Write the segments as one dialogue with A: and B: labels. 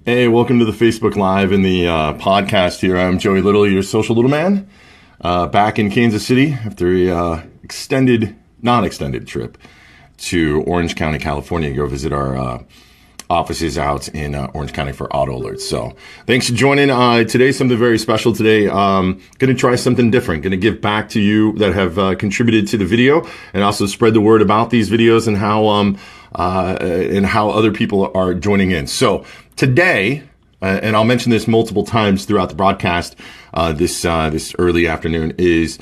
A: Hey, welcome to the Facebook Live and the podcast here. I'm Joey Little, your social little man, back in Kansas City after a non-extended trip to Orange County, California to go visit our offices out in Orange County for auto alerts. So thanks for joining. Today, something very special today. Going to try something different. Going to give back to you that have contributed to the video and also spread the word about these videos and how other people are joining in. So today, and I'll mention this multiple times throughout the broadcast this early afternoon, is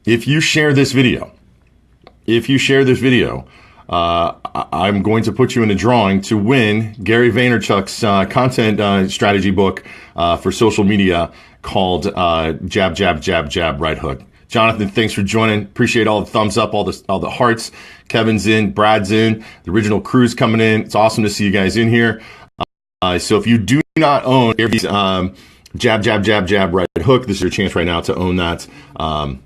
A: if you share this video, I'm going to put you in a drawing to win Gary Vaynerchuk's content strategy book for social media called Jab, Jab, Jab, Jab, Right Hook. Jonathan, thanks for joining. Appreciate all the thumbs up, all the hearts. Kevin's in, Brad's in, the original crew's coming in. It's awesome to see you guys in here. So if you do not own Gary's Jab, Jab, Jab, Jab, Right Hook, this is your chance right now to own that. I'm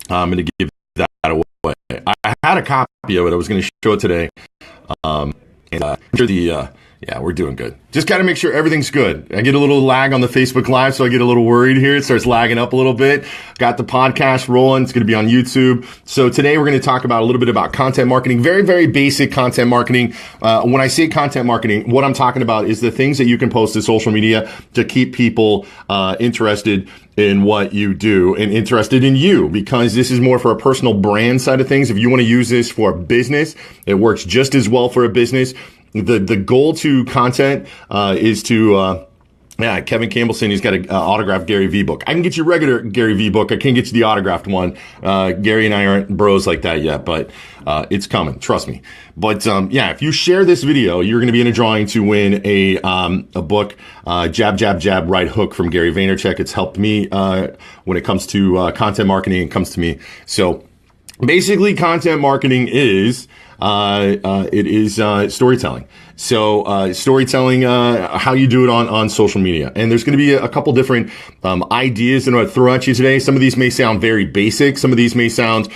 A: going to give that away. I had a copy of it. I was going to show it today. Yeah, we're doing good. Just got to make sure everything's good. I get a little lag on the Facebook Live, so I get a little worried here. It starts lagging up a little bit. Got the podcast rolling. It's going to be on YouTube. So today we're going to talk about a little bit about content marketing, very, very basic content marketing. When I say content marketing, what I'm talking about is the things that you can post to social media to keep people interested in what you do and interested in you, because this is more for a personal brand side of things. If you want to use this for a business, it works just as well for a business. The goal to content is to, Kevin Campbell saying he's got an autographed Gary V book. I can get you a regular Gary V book. I can't get you the autographed one. Gary and I aren't bros like that yet, but it's coming. Trust me. But if you share this video, you're going to be in a drawing to win a book, Jab, Jab, Jab, Right Hook from Gary Vaynerchuk. It's helped me when it comes to content marketing. It comes to me. So basically, content marketing is storytelling. So storytelling, how you do it on social media. And there's going to be a couple different ideas that I'm going to throw at you today. Some of these may sound very basic. Some of these may sound,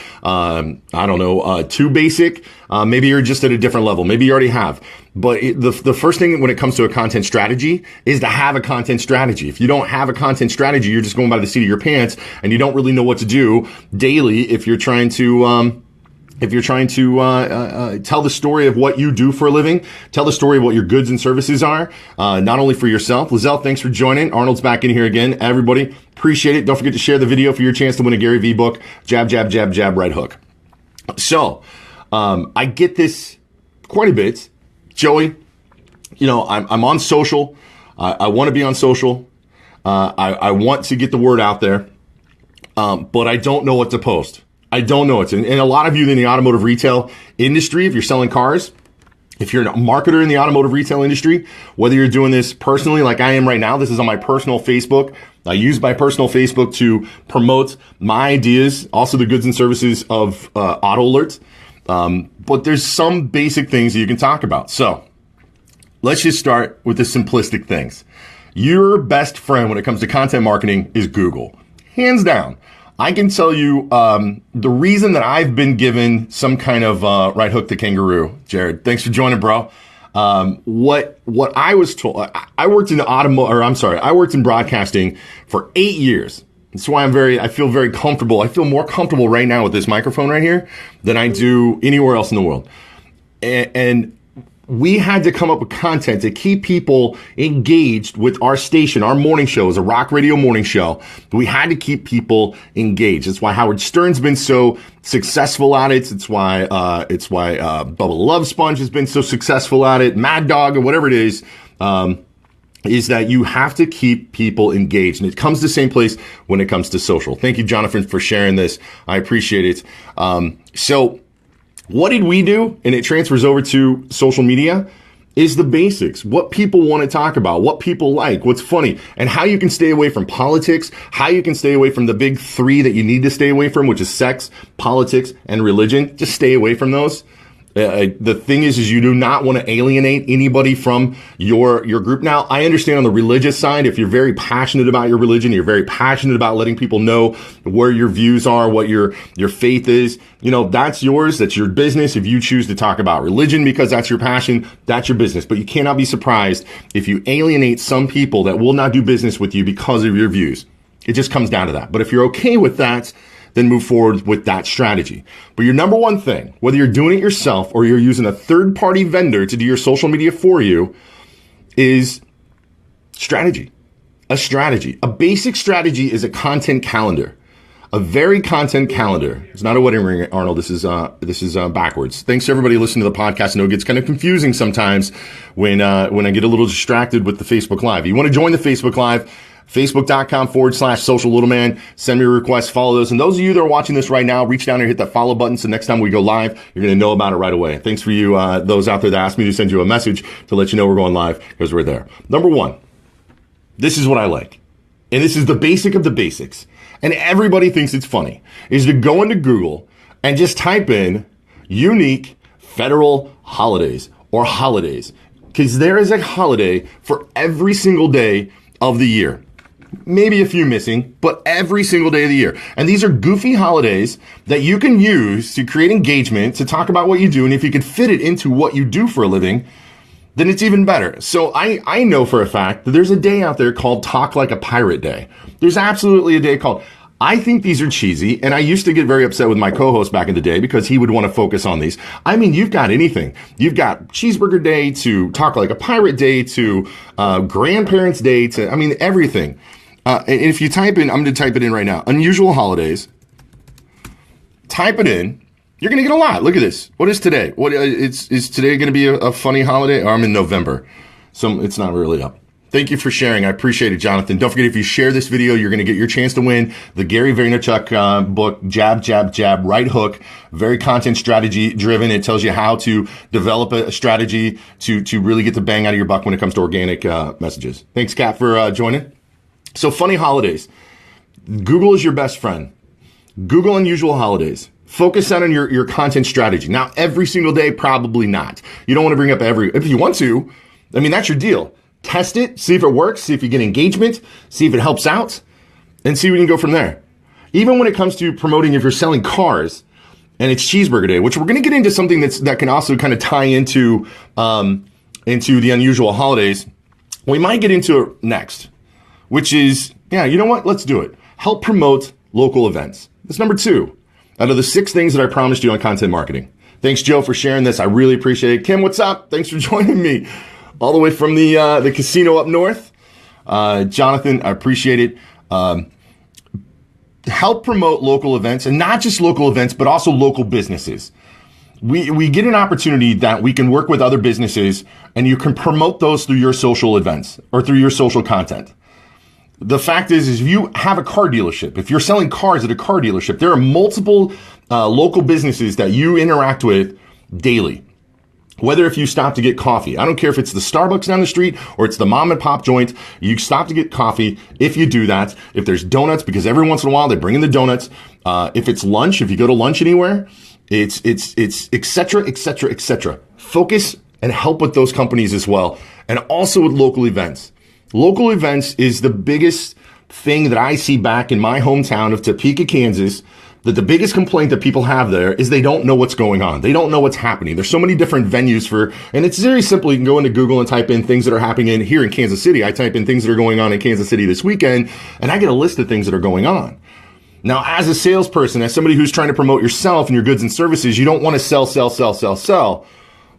A: too basic. Maybe you're just at a different level. Maybe you already have. But the first thing when it comes to a content strategy is to have a content strategy. If you don't have a content strategy, you're just going by the seat of your pants and you don't really know what to do daily if you're trying to tell the story of what you do for a living, tell the story of what your goods and services are, not only for yourself. Lizelle, thanks for joining. Arnold's back in here again. Everybody, appreciate it. Don't forget to share the video for your chance to win a Gary V book, Jab, Jab, Jab, Jab, Right Hook. So, I get this quite a bit. Joey, I'm on social. I want to be on social. I want to get the word out there, but I don't know what to post. I don't know it. And a lot of you in the automotive retail industry, if you're selling cars, if you're a marketer in the automotive retail industry, whether you're doing this personally like I am right now, this is on my personal Facebook. I use my personal Facebook to promote my ideas, also the goods and services of auto alerts. But there's some basic things that you can talk about. So let's just start with the simplistic things. Your best friend when it comes to content marketing is Google. Hands down. I can tell you the reason that I've been given some kind of right hook to kangaroo. Jared, thanks for joining, bro. What I was told, I worked in I worked in broadcasting for 8 years. That's why I feel very comfortable. I feel more comfortable right now with this microphone right here than I do anywhere else in the world. And we had to come up with content to keep people engaged with our station. Our morning show is a rock radio morning show. We had to keep people engaged. That's why Howard Stern's been so successful at it. It's why Bubba the Love Sponge has been so successful at it. Mad Dog or whatever it is that you have to keep people engaged. And it comes to the same place when it comes to social. Thank you, Jonathan, for sharing this. I appreciate it. So what did we do? And it transfers over to social media is the basics. What people want to talk about, what people like, what's funny, and how you can stay away from politics, how you can stay away from the big three that you need to stay away from, which is sex, politics, and religion. Just stay away from those. The thing is you do not want to alienate anybody from your group. Now, I understand on the religious side, if you're very passionate about your religion, you're very passionate about letting people know where your views are, what your faith is, that's yours. That's your business. If you choose to talk about religion because that's your passion, that's your business. But you cannot be surprised if you alienate some people that will not do business with you because of your views. It just comes down to that. But if you're okay with that, then move forward with that strategy. But your number one thing, whether you're doing it yourself or you're using a third-party vendor to do your social media for you, is strategy. A strategy. A basic strategy is a content calendar. A very content calendar. It's not a wedding ring, Arnold. This is backwards. Thanks to everybody listening to the podcast. I know it gets kind of confusing sometimes when I get a little distracted with the Facebook Live. You want to join the Facebook Live? Facebook.com/sociallittleman. Send me a request, follow those. And those of you that are watching this right now, reach down here, hit that follow button. So next time we go live, you're going to know about it right away. Thanks for you, those out there that asked me to send you a message to let you know we're going live, because we're there. Number one, this is what I like. And this is the basic of the basics. And everybody thinks it's funny, is to go into Google and just type in unique federal holidays or holidays. Because there is a holiday for every single day of the year. Maybe a few missing, but every single day of the year. And these are goofy holidays that you can use to create engagement, to talk about what you do. And if you could fit it into what you do for a living, then it's even better. So I know for a fact that there's a day out there called Talk Like a Pirate Day. There's absolutely a day called, I think these are cheesy, and I used to get very upset with my co-host back in the day because he would want to focus on these. I mean, you've got anything. You've got Cheeseburger Day to Talk Like a Pirate Day to Grandparents' Day to, everything. And if you type in, I'm going to type it in right now, unusual holidays, type it in, you're going to get a lot. Look at this. What is today? Is today going to be a funny holiday? Or I'm in November, so it's not really up. Thank you for sharing. I appreciate it, Jonathan. Don't forget, if you share this video, you're going to get your chance to win the Gary Vaynerchuk book, Jab, Jab, Jab, Right Hook. Very content strategy driven. It tells you how to develop a strategy to really get the bang out of your buck when it comes to organic messages. Thanks, Kat, for joining. So funny holidays. Google is your best friend. Google unusual holidays. Focus on your content strategy. Now, every single day, probably not. You don't want to bring up if you want to, that's your deal. Test it, see if it works, see if you get engagement, see if it helps out, and see where you can go from there. Even when it comes to promoting, if you're selling cars and it's Cheeseburger Day, which we're going to get into something that can also kind of tie into the unusual holidays. We might get into it next, which is, you know what? Let's do it. Help promote local events. That's number 2 out of the 6 things that I promised you on content marketing. Thanks, Joe, for sharing this. I really appreciate it. Kim, what's up? Thanks for joining me all the way from the casino up north. Jonathan, I appreciate it. Help promote local events, and not just local events, but also local businesses. We get an opportunity that we can work with other businesses, and you can promote those through your social events or through your social content. The fact is if you have a car dealership, if you're selling cars at a car dealership, there are multiple local businesses that you interact with daily. Whether if you stop to get coffee, I don't care if it's the Starbucks down the street or it's the mom and pop joint, you stop to get coffee. If you do that, if there's donuts, because every once in a while they bring in the donuts. If it's lunch, if you go to lunch anywhere, it's et cetera, et cetera, et cetera. Focus and help with those companies as well. And also with local events. Local events is the biggest thing that I see back in my hometown of Topeka, Kansas. That the biggest complaint that people have there is they don't know what's going on. They don't know what's happening. There's so many different venues and it's very simple. You can go into Google and type in things that are happening here in Kansas City. I type in things that are going on in Kansas City this weekend, and I get a list of things that are going on. Now, as a salesperson, as somebody who's trying to promote yourself and your goods and services, you don't want to sell.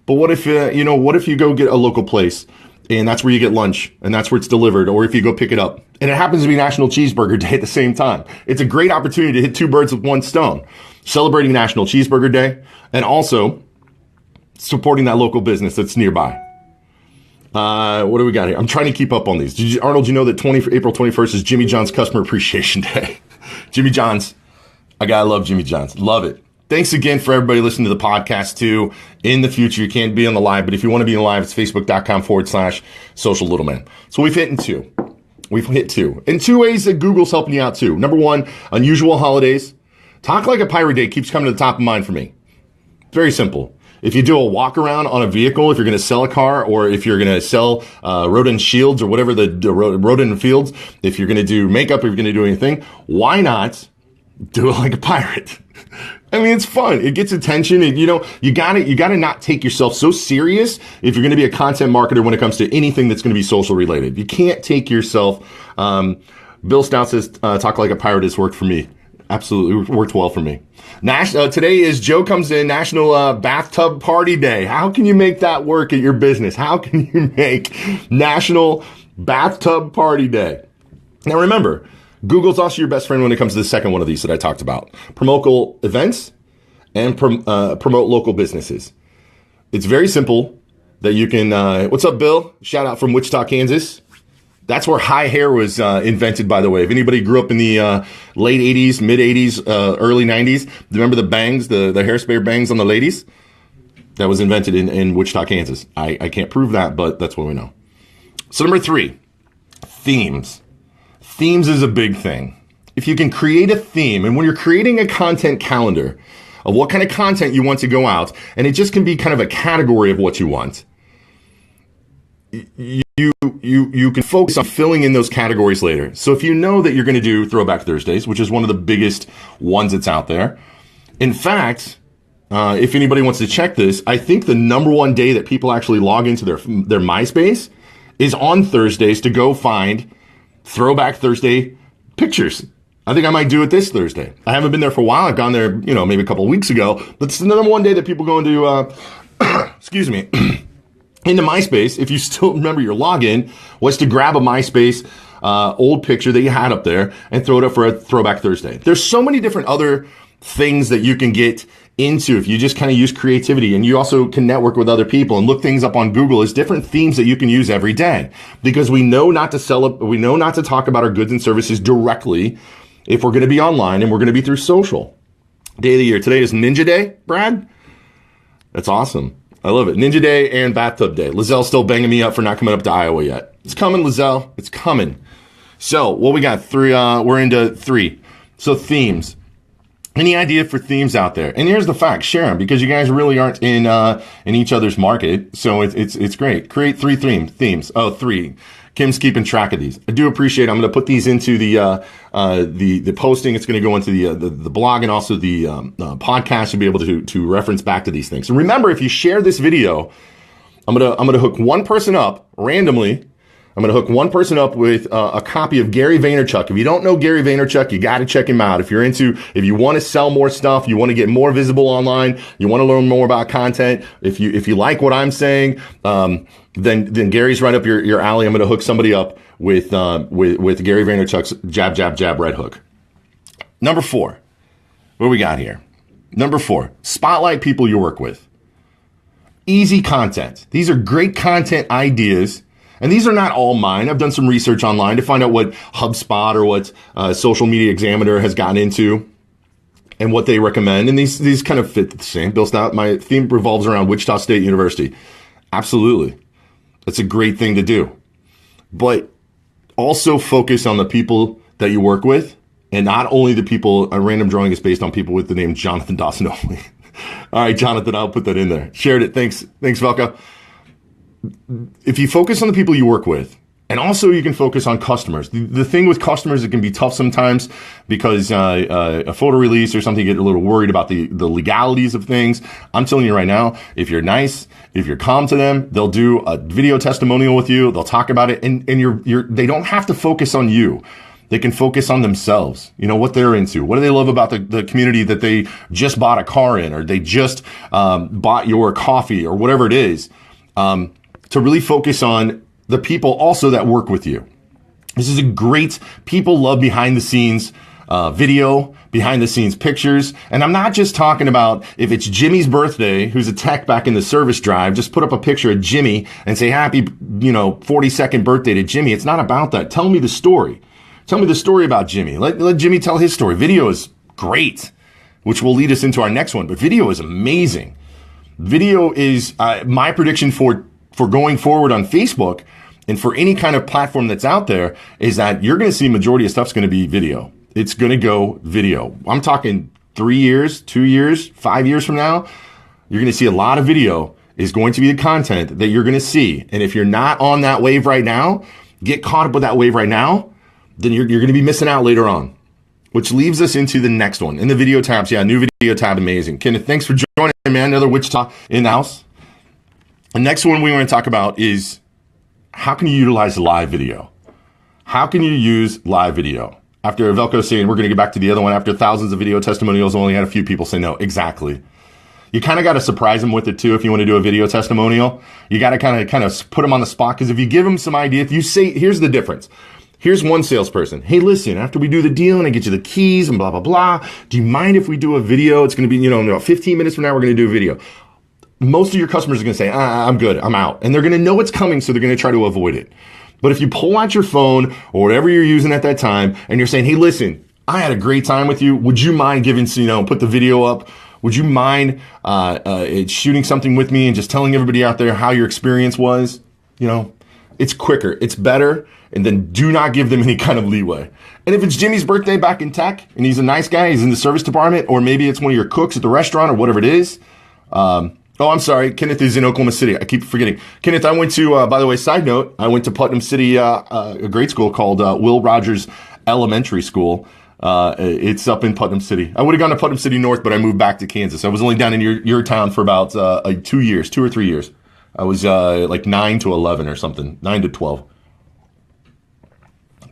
A: But what if you go get a local place and that's where you get lunch and that's where it's delivered, or if you go pick it up and it happens to be National Cheeseburger Day at the same time. It's a great opportunity to hit 2 birds with 1 stone, celebrating National Cheeseburger Day and also supporting that local business that's nearby. What do we got here? I'm trying to keep up on these. Arnold, you know that April 21st is Jimmy John's Customer Appreciation Day. Jimmy John's. I love Jimmy John's. Love it. Thanks again for everybody listening to the podcast too. In the future, you can't be on the live, but if you want to be on the live, it's facebook.com/sociallittleman. So we've hit 2. We've hit 2. In 2 ways that Google's helping you out too. Number 1, unusual holidays. Talk Like a Pirate Day keeps coming to the top of mind for me. Very simple. If you do a walk around on a vehicle, if you're going to sell a car, or if you're going to sell rodent shields or whatever the rodent fields, if you're going to do makeup, if you're going to do anything, why not do it like a pirate? I mean, it's fun. It gets attention. And, you gotta not take yourself so serious if you're going to be a content marketer when it comes to anything that's going to be social related. You can't take yourself. Bill Stout says, talk like a pirate has worked for me. Absolutely worked well for me. Today is Joe comes in National Bathtub Party Day. How can you make that work at your business? How can you make National Bathtub Party Day? Now remember, Google's also your best friend when it comes to the second one of these that I talked about. Promote local events and promote local businesses. It's very simple that you can, what's up, Bill? Shout out from Wichita, Kansas. That's where high hair was invented, by the way. If anybody grew up in the late 80s, mid 80s, early 90s, remember the bangs, the hairspray bangs on the ladies? That was invented in Wichita, Kansas. I can't prove that, but that's what we know. So number 3, themes. Themes is a big thing. If you can create a theme, and when you're creating a content calendar of what kind of content you want to go out, and it just can be kind of a category of what you want, you can focus on filling in those categories later. So if you know that you're going to do Throwback Thursdays, which is one of the biggest ones that's out there. In fact, if anybody wants to check this, I think the number one day that people actually log into their MySpace is on Thursdays to go find Throwback Thursday pictures. I think I might do it this Thursday. I haven't been there for a while. I've gone there, maybe a couple of weeks ago. But it's the number one day that people go into, excuse me, into MySpace. If you still remember your login, was to grab a MySpace old picture that you had up there and throw it up for a Throwback Thursday. There's so many different other things that you can get into if you just kind of use creativity, and you also can network with other people and look things up on Google as different themes that you can use every day, because we know not to we know not to talk about our goods and services directly if we're going to be online and we're going to be through social. Day of the year. Today is Ninja Day, Brad. That's awesome. I love it. Ninja Day and Bathtub Day. Lizelle's still banging me up for not coming up to Iowa yet. It's coming, Lizelle. It's coming. So what we got? 3. We're into 3. So themes. Any idea for themes out there? And here's the fact, share them, because you guys really aren't in each other's market. So it's great. Create 3 themes. Oh, 3. Kim's keeping track of these. I do appreciate it. I'm going to put these into the posting. It's going to go into the blog and also the podcast. You'll be able to reference back to these things. And remember, if you share this video, I'm going to hook one person up randomly. I'm going to hook one person up with a copy of Gary Vaynerchuk. If you don't know Gary Vaynerchuk, you got to check him out. If you want to sell more stuff, you want to get more visible online, you want to learn more about content, if you like what I'm saying, then Gary's right up your alley. I'm going to hook somebody up with Gary Vaynerchuk's jab, jab, jab, right hook. Number 4. What do we got here? Number 4, spotlight people you work with. Easy content. These are great content ideas. And these are not all mine. I've done some research online to find out what HubSpot or what Social Media Examiner has gotten into and what they recommend. And these kind of fit the same. Bill Stout, my theme revolves around Wichita State University. Absolutely. That's a great thing to do. But also focus on the people that you work with, and not only the people. A random drawing is based on people with the name Jonathan Dawson only. All right, Jonathan, I'll put that in there. Shared it. Thanks, Velka. If you focus on the people you work with, and also you can focus on customers. The thing with customers, it can be tough sometimes because a photo release or something, you get a little worried about the legalities of things. I'm telling you right now, if you're nice, if you're calm to them, they'll do a video testimonial with you. They'll talk about it, and they don't have to focus on you. They can focus on themselves, what they're into. What do they love about the community that they just bought a car in, or they just bought your coffee, or whatever it is. To really focus on the people also that work with you. This is a great, people love behind the scenes video, behind the scenes pictures. And I'm not just talking about if it's Jimmy's birthday, who's a tech back in the service drive, just put up a picture of Jimmy and say happy, 42nd birthday to Jimmy. It's not about that. Tell me the story. Tell me the story about Jimmy. Let Jimmy tell his story. Video is great, which will lead us into our next one. But video is amazing. Video is my prediction for going forward on Facebook and for any kind of platform that's out there is that you're going to see majority of stuff's going to be video. It's going to go video. I'm talking 3 years, 2 years, 5 years from now. You're going to see a lot of video is going to be the content that you're going to see. And if you're not on that wave right now, get caught up with that wave right now, then you're going to be missing out later on. Which leaves us into the next one. In the video tabs, yeah, new video tab, amazing. Kenneth, thanks for joining, man. Another Wichita in the house. The next one we want to talk about is how can you utilize live video? How can you use live video? After Velko saying we're going to get back to the other one, after thousands of video testimonials, only had a few people say no. Exactly. You kind of got to surprise them with it too if you want to do a video testimonial. You got to kind of put them on the spot, because if you give them some idea, if you say, here's the difference. Here's one salesperson. Hey, listen, after we do the deal and I get you the keys and blah, blah, blah, do you mind if we do a video? It's going to be, in 15 minutes from now, we're going to do a video. Most of your customers are going to say, I'm good, I'm out. And they're going to know it's coming, so they're going to try to avoid it. But if you pull out your phone or whatever you're using at that time and you're saying, hey, listen, I had a great time with you. Would you mind giving, put the video up? Would you mind shooting something with me and just telling everybody out there how your experience was? It's quicker, it's better. And then do not give them any kind of leeway. And if it's Jimmy's birthday back in tech and he's a nice guy, he's in the service department, or maybe it's one of your cooks at the restaurant or whatever it is. I'm sorry. Kenneth is in Oklahoma City. I keep forgetting. Kenneth, I went to, by the way, side note, I went to Putnam City, a grade school called Will Rogers Elementary School. It's up in Putnam City. I would have gone to Putnam City North, but I moved back to Kansas. I was only down in your town for about 2 or 3 years. I was like 9 to 11 or something, 9 to 12.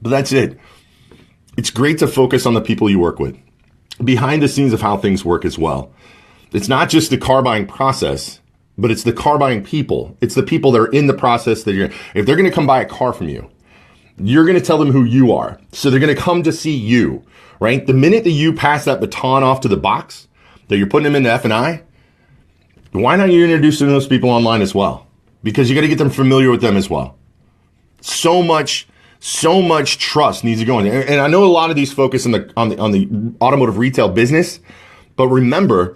A: But that's it. It's great to focus on the people you work with, behind the scenes of how things work as well. It's not just the car buying process, but it's the car buying people. It's the people that are in the process that if they're going to come buy a car from you, you're going to tell them who you are. So they're going to come to see you, right? The minute that you pass that baton off to the box, that you're putting them into F&I, why not you introduce those people online as well? Because you got to get them familiar with them as well. So much trust needs to go in there. And I know a lot of these focus on the automotive retail business, but remember,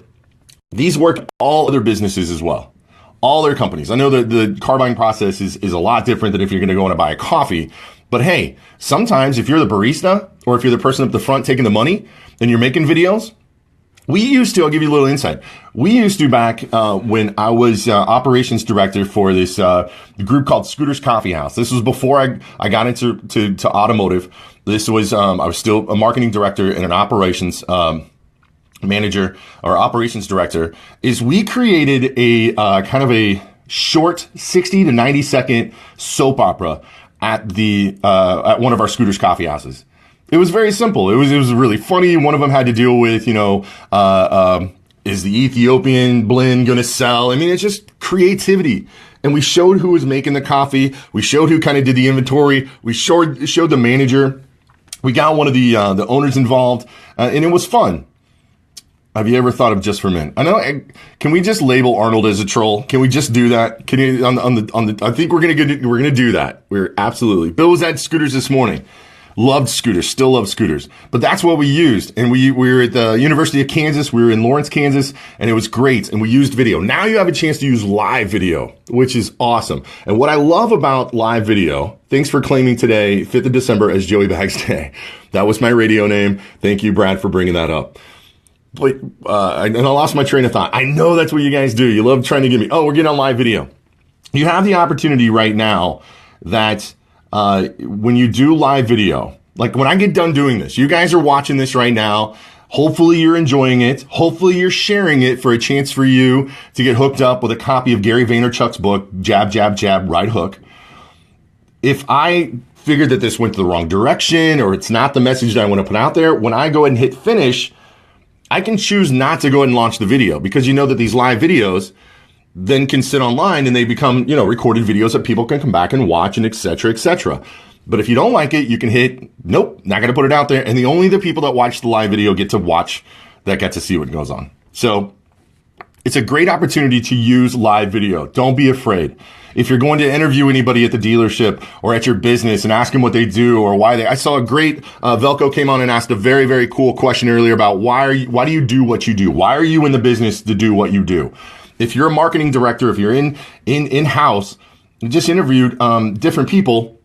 A: these work all other businesses as well. All their companies. I know that the car buying process is a lot different than if you're going to go in and buy a coffee. But hey, sometimes if you're the barista or if you're the person up the front taking the money and you're making videos, I'll give you a little insight. We used to back when I was operations director for this group called Scooter's Coffee House. This was before I got into automotive. This was, I was still a marketing director and an operations manager or operations director. We created a kind of a short 60 to 90 second soap opera at one of our Scooter's Coffee Houses. It was very simple. It was really funny. One of them had to deal with, is the Ethiopian blend going to sell? I mean, it's just creativity. And we showed who was making the coffee. We showed who kind of did the inventory. We showed the manager. We got one of the owners involved, and it was fun. Have you ever thought of Just for Men? I know. Can we just label Arnold as a troll? Can we just do that? Can you I think we're gonna do that. We're absolutely. Bill was at Scooters this morning. Loved scooters, still love scooters. But that's what we used. And we were at the University of Kansas. We were in Lawrence, Kansas, and it was great. And we used video. Now you have a chance to use live video, which is awesome. And what I love about live video, thanks for claiming today, 5th of December, as Joey Bags Day. That was my radio name. Thank you, Brad, for bringing that up. But, and I lost my train of thought. I know that's what you guys do. You love trying to get me, we're getting on live video. You have the opportunity right now that when you do live video, like when I get done doing this, you guys are watching this right now. Hopefully you're enjoying it. Hopefully you're sharing it for a chance for you to get hooked up with a copy of Gary Vaynerchuk's book, Jab, Jab, Jab, Right Hook. If I figured that this went the wrong direction or it's not the message that I want to put out there, when I go ahead and hit finish, I can choose not to go ahead and launch the video, because you know that these live videos then can sit online and they become, recorded videos that people can come back and watch, and et cetera, et cetera. But if you don't like it, you can hit, nope, not going to put it out there. And the people that watch the live video get to see what goes on. So it's a great opportunity to use live video. Don't be afraid. If you're going to interview anybody at the dealership or at your business and ask them what they do or why I saw a great, Velko came on and asked a very, very cool question earlier about why do you do what you do? Why are you in the business to do what you do? If you're a marketing director, if you're in-house, just interviewed different people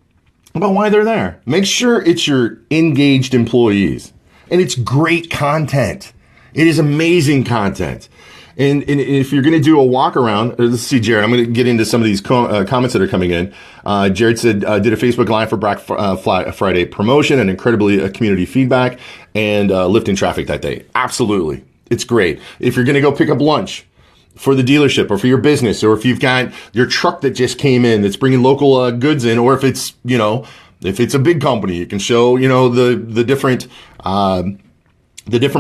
A: about why they're there. Make sure it's your engaged employees. And it's great content. It is amazing content. And if you're going to do a walk around, let's see, Jared, I'm going to get into some of these comments that are coming in. Jared said, did a Facebook Live for Black Friday promotion and incredibly community feedback and lifting traffic that day. Absolutely. It's great. If you're going to go pick up lunch for the dealership or for your business, or if you've got your truck that just came in that's bringing local goods in, or if it's, if it's a big company, you can show, the different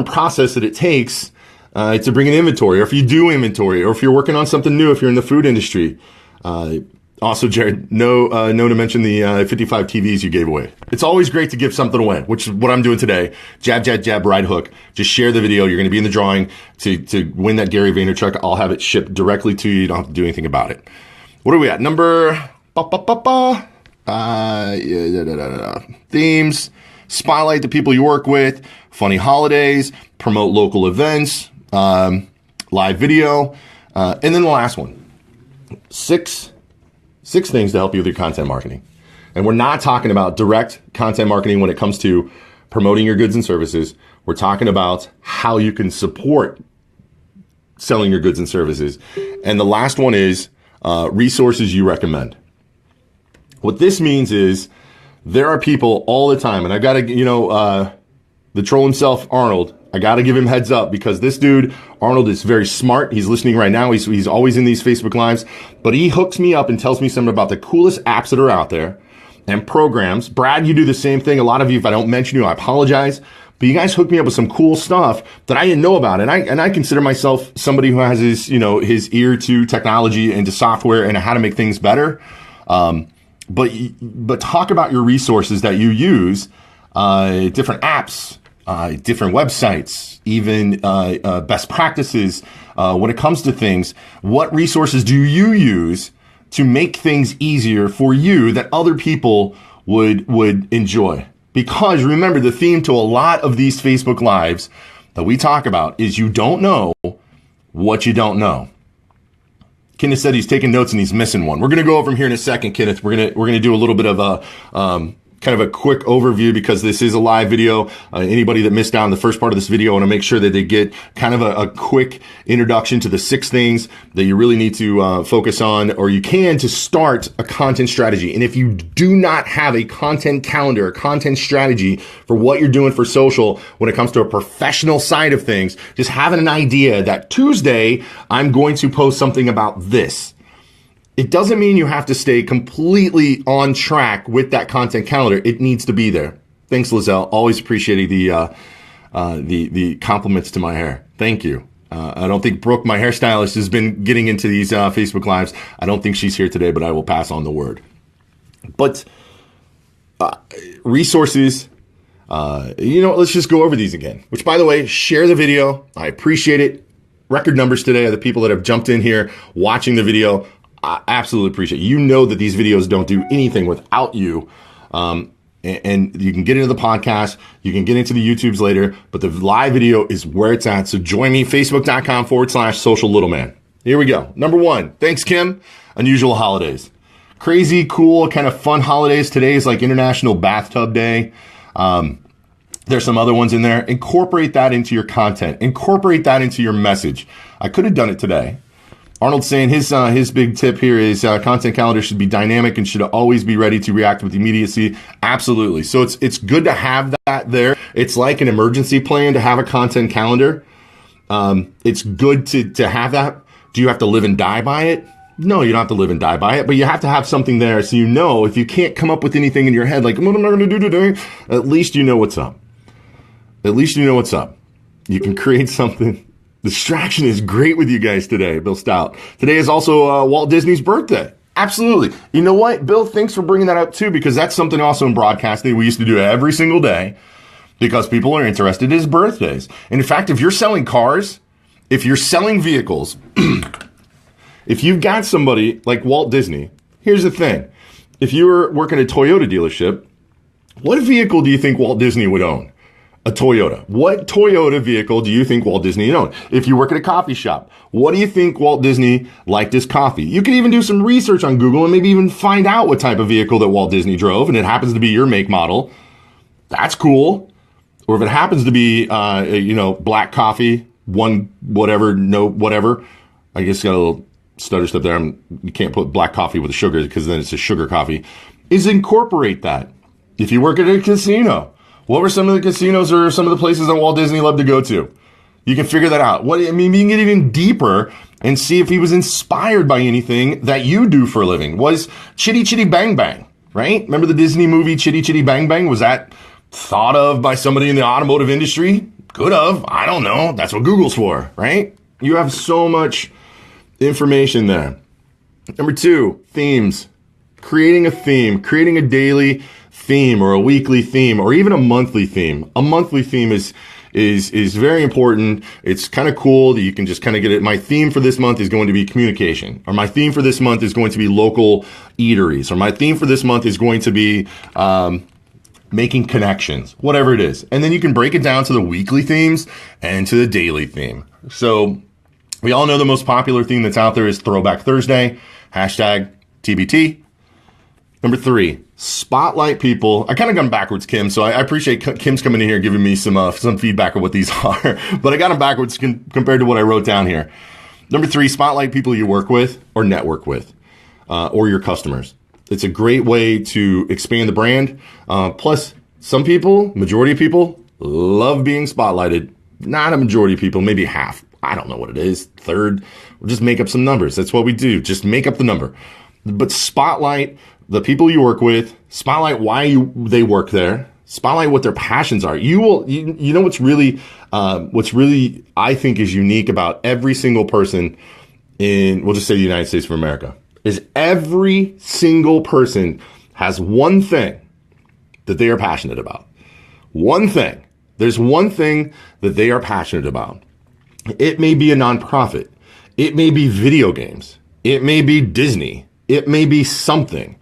A: process that it takes to bring in inventory, or if you do inventory, or if you're working on something new, if you're in the food industry. Also, Jared, no to mention the 55 TVs you gave away. It's always great to give something away, which is what I'm doing today. Jab, jab, jab, right hook. Just share the video. You're going to be in the drawing to win that Gary Vaynerchuk. I'll have it shipped directly to you. You don't have to do anything about it. What are we at? Number themes, spotlight the people you work with, funny holidays, promote local events, live video, and then the last one, six things to help you with your content marketing. And we're not talking about direct content marketing when it comes to promoting your goods and services. We're talking about how you can support selling your goods and services. And the last one is resources you recommend. What this means is there are people all the time, and I got to, the troll himself, Arnold, I got to give him heads up because this dude, Arnold, is very smart. He's listening right now. He's always in these Facebook Lives, but he hooks me up and tells me something about the coolest apps that are out there and programs. Brad, you do the same thing. A lot of you, if I don't mention you, I apologize. But you guys hooked me up with some cool stuff that I didn't know about. And I consider myself somebody who has his ear to technology and to software and how to make things better. But talk about your resources that you use, different apps, different websites, even best practices when it comes to things. What resources do you use to make things easier for you that other people would enjoy? Because remember, the theme to a lot of these Facebook Lives that we talk about is you don't know what you don't know. Kenneth said he's taking notes and he's missing one. We're going to go over him here in a second, Kenneth. We're going to do a little bit of a kind of a quick overview because this is a live video. Anybody that missed out on the first part of this video, I want to make sure that they get kind of a quick introduction to the 6 things that you really need to focus on, or you can, to start a content strategy. And if you do not have a content calendar, a content strategy for what you're doing for social when it comes to a professional side of things, just having an idea that Tuesday I'm going to post something about this. It doesn't mean you have to stay completely on track with that content calendar. It needs to be there. Thanks, Lizelle. Always appreciating the compliments to my hair. Thank you. I don't think Brooke, my hairstylist, has been getting into these Facebook Lives. I don't think she's here today, but I will pass on the word. But resources, let's just go over these again. Which, by the way, share the video. I appreciate it. Record numbers today of the people that have jumped in here watching the video. I absolutely appreciate it. You know that these videos don't do anything without you. And you can get into the podcast. You can get into the YouTubes later. But the live video is where it's at. So join me, facebook.com/social little man. Here we go. Number 1. Thanks, Kim. Unusual holidays. Crazy, cool, kind of fun holidays. Today is like International Bathtub Day. There's some other ones in there. Incorporate that into your content. Incorporate that into your message. I could have done it today. Arnold's saying his big tip here is content calendar should be dynamic and should always be ready to react with immediacy. Absolutely. So it's good to have that there. It's like an emergency plan to have a content calendar. It's good to have that. Do you have to live and die by it? No, you don't have to live and die by it, but you have to have something there so if you can't come up with anything in your head like, what am I going to do today? At least you know what's up. At least you know what's up. You can create something. Distraction is great with you guys today, Bill Stout. Today is also Walt Disney's birthday. Absolutely. You know what, Bill, thanks for bringing that up too, because that's something also in broadcasting we used to do every single day because people are interested in his birthdays. And in fact, if you're selling cars, if you're selling vehicles, if you've got somebody like Walt Disney, here's the thing. If you were working at a Toyota dealership, what vehicle do you think Walt Disney would own? A Toyota. What Toyota vehicle do you think Walt Disney owned? If you work at a coffee shop, what do you think Walt Disney liked his coffee? You can even do some research on Google and maybe even find out what type of vehicle that Walt Disney drove, and it happens to be your make model. That's cool. Or if it happens to be, black coffee, one whatever, no whatever. I guess got a little stutter step there. You can't put black coffee with a sugar because then it's a sugar coffee. Is incorporate that. If you work at a casino, what were some of the casinos or some of the places that Walt Disney loved to go to? You can figure that out. You can get even deeper and see if he was inspired by anything that you do for a living. Was Chitty Chitty Bang Bang, right? Remember the Disney movie Chitty Chitty Bang Bang? Was that thought of by somebody in the automotive industry? Could have. I don't know. That's what Google's for, right? You have so much information there. Number 2, themes. Creating a theme, creating a daily theme or a weekly theme or even a monthly theme. A monthly theme is very important. It's kind of cool that you can just kind of get it. My theme for this month is going to be communication, or my theme for this month is going to be local eateries, or my theme for this month is going to be making connections, whatever it is. And then you can break it down to the weekly themes and to the daily theme. So we all know the most popular theme that's out there is Throwback Thursday, hashtag TBT. Number 3, spotlight people. I kind of got them backwards, Kim, so I appreciate Kim's coming in here giving me some feedback of what these are, but I got them backwards compared to what I wrote down here. Number 3, spotlight people you work with or network with, or your customers. It's a great way to expand the brand. Plus, some people, majority of people, love being spotlighted. Not a majority of people, maybe half. I don't know what it is. Third, we'll just make up some numbers. That's what we do. Just make up the number. But spotlight the people you work with, spotlight why they work there, spotlight what their passions are. You know what's really I think is unique about every single person in, we'll just say the United States of America, is every single person has one thing that they are passionate about. One thing. There's one thing that they are passionate about. It may be a nonprofit. It may be video games. It may be Disney. It may be something.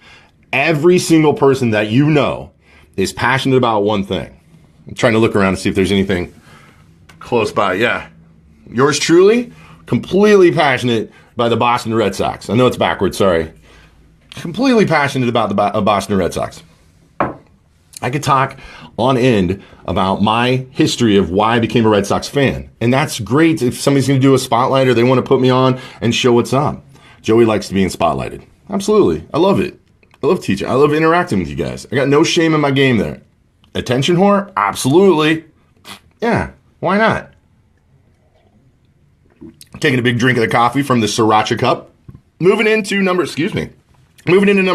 A: Every single person that you know is passionate about one thing. I'm trying to look around to see if there's anything close by. Yeah. Yours truly, completely passionate by the Boston Red Sox. I know it's backwards, sorry. Completely passionate about the Boston Red Sox. I could talk on end about my history of why I became a Red Sox fan. And that's great if somebody's going to do a spotlight or they want to put me on and show what's up. Joey likes to be spotlighted. Absolutely. I love it. I love teaching. I love interacting with you guys. I got no shame in my game there. Attention whore? Absolutely. Yeah, why not? Taking a big drink of the coffee from the Sriracha cup. Moving into number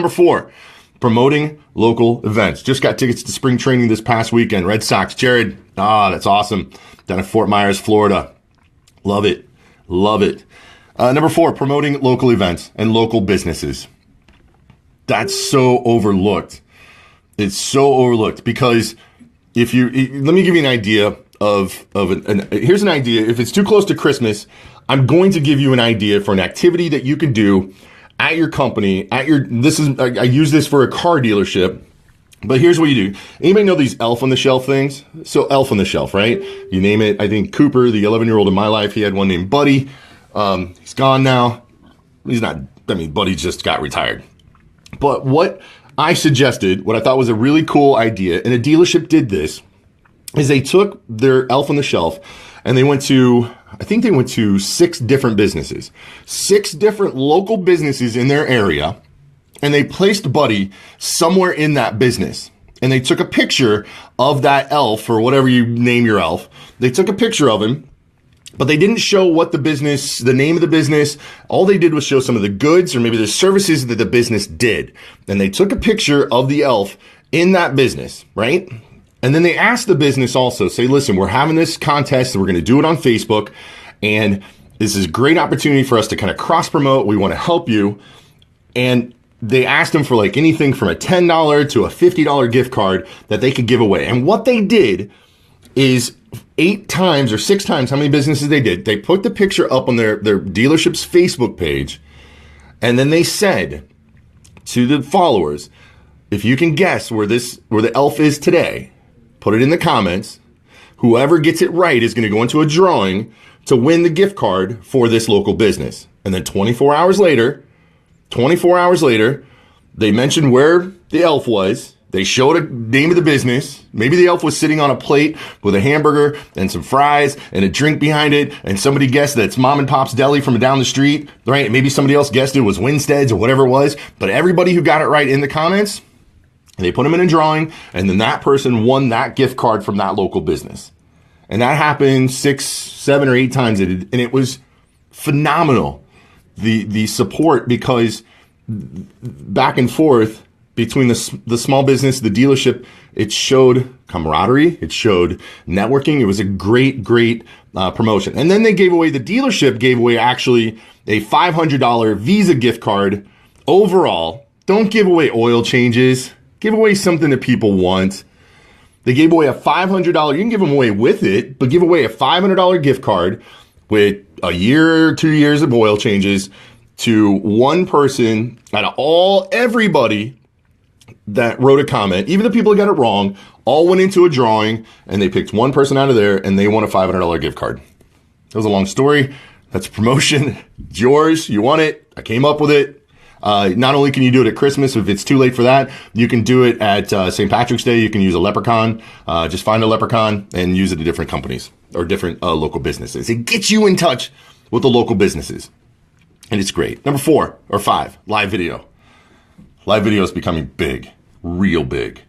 A: 4. Promoting local events. Just got tickets to spring training this past weekend. Red Sox. Jared. That's awesome. Down at Fort Myers, Florida. Love it. Love it. Number 4, promoting local events and local businesses. That's so overlooked. It's so overlooked because let me give you an idea here's an idea. If it's too close to Christmas, I'm going to give you an idea for an activity that you can do at your company, I use this for a car dealership, but here's what you do. Anybody know these Elf on the Shelf things? So Elf on the Shelf, right? You name it. I think Cooper, the 11-year-old in my life, he had one named Buddy. He's gone now. Buddy just got retired. But what I suggested, what I thought was a really cool idea, and a dealership did this, is they took their Elf on the Shelf and they went to 6 different businesses, 6 different local businesses in their area, and they placed Buddy somewhere in that business. And they took a picture of that elf, or whatever you name your elf. They took a picture of him, but they didn't show what the name of the business. All they did was show some of the goods or maybe the services that the business did. And they took a picture of the elf in that business, right? And then they asked the business also, say, listen, we're having this contest. We're going to do it on Facebook. And this is a great opportunity for us to kind of cross promote. We want to help you. And they asked them for like anything from a $10 to a $50 gift card that they could give away. And what they did is 8 times or 6 times how many businesses they did. They put the picture up on their dealership's Facebook page. And then they said to the followers, if you can guess where the elf is today, put it in the comments. Whoever gets it right is going to go into a drawing to win the gift card for this local business. And then 24 hours later, they mentioned where the elf was They showed a name of the business. Maybe the elf was sitting on a plate with a hamburger and some fries and a drink behind it. And somebody guessed that it's Mom and Pop's Deli from down the street, right? Maybe somebody else guessed it was Winstead's or whatever it was. But everybody who got it right in the comments, they put them in a drawing. And then that person won that gift card from that local business. And that happened 6, 7, or 8 times. And it was phenomenal. The support, because back and forth between the small business, the dealership, it showed camaraderie, it showed networking. It was a great promotion. And then they gave away, the dealership gave away actually a $500 Visa gift card overall. Don't give away oil changes. Give away something that people want. They gave away a $500, you can give them away with it, but give away a $500 gift card with a year or 2 years of oil changes to one person out of everybody that wrote a comment. Even the people who got it wrong all went into a drawing, and they picked one person out of there, and they won a $500 gift card. That was a long story. That's a promotion. It's yours. You want it. I came up with it. Not only can you do it at Christmas, if it's too late for that, you can do it at St. Patrick's Day. You can use a leprechaun. Just find a leprechaun and use it at different companies or different local businesses. It gets you in touch with the local businesses. And it's great. Number 4 or 5, live video. Live video is becoming big, real big,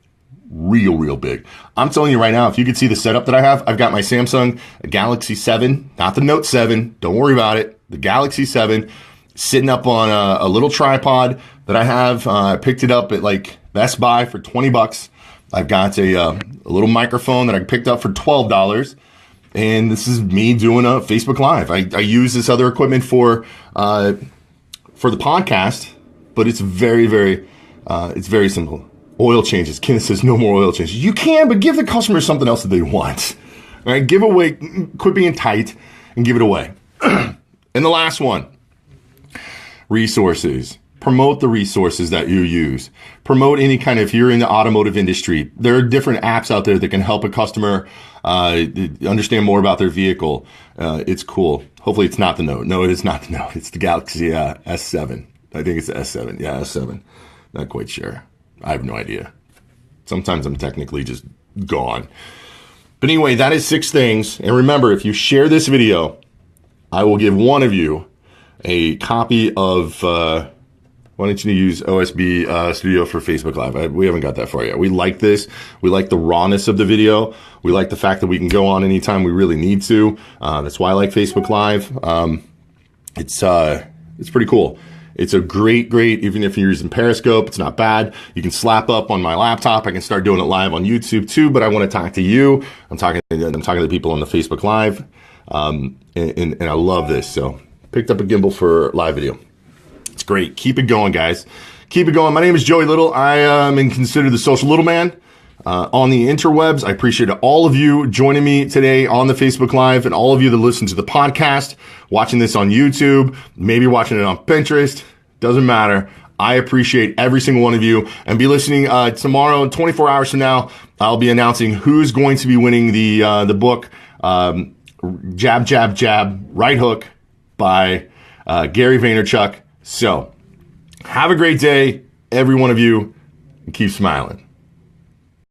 A: real big. I'm telling you right now, if you could see the setup that I have, I've got my Samsung Galaxy 7, not the Note 7. Don't worry about it. The Galaxy 7 sitting up on a little tripod that I have. I picked it up at like Best Buy for $20. I've got a little microphone that I picked up for $12. And this is me doing a Facebook Live. I use this other equipment for the podcast, but it's very simple. Oil changes. Kenneth says no more oil changes. You can, but give the customer something else that they want. All right, give away, quit being tight and give it away. And the last one, resources. Promote the resources that you use. Promote any kind of, if you're in the automotive industry, there are different apps out there that can help a customer understand more about their vehicle. It's cool. Hopefully it's not the Note. No, it is not the Note. It's the Galaxy S7. I think it's the S7. Yeah, S7. Not quite sure. I have no idea. Sometimes I'm technically just gone. But anyway, that is 6 things. And remember, if you share this video, I will give one of you a copy of, why don't you use OSB Studio for Facebook Live? We haven't got that far yet. We like this. We like the rawness of the video. We like the fact that we can go on anytime we really need to. That's why I like Facebook Live. It's pretty cool. It's a great, even if you're using Periscope, it's not bad. You can slap up on my laptop. I can start doing it live on YouTube too, but I want to talk to you. I'm talking to the people on the Facebook Live. And I love this. So picked up a gimbal for live video. It's great. Keep it going, guys. Keep it going. My name is Joey Little. I am considered the social little man on the interwebs. I appreciate all of you joining me today on the Facebook Live, and all of you that listen to the podcast, watching this on YouTube, maybe watching it on Pinterest. Doesn't matter. I appreciate every single one of you. And be listening tomorrow, 24 hours from now, I'll be announcing who's going to be winning the book, Jab, Jab, Jab, Right Hook by Gary Vaynerchuk. So have a great day, every one of you, and keep smiling.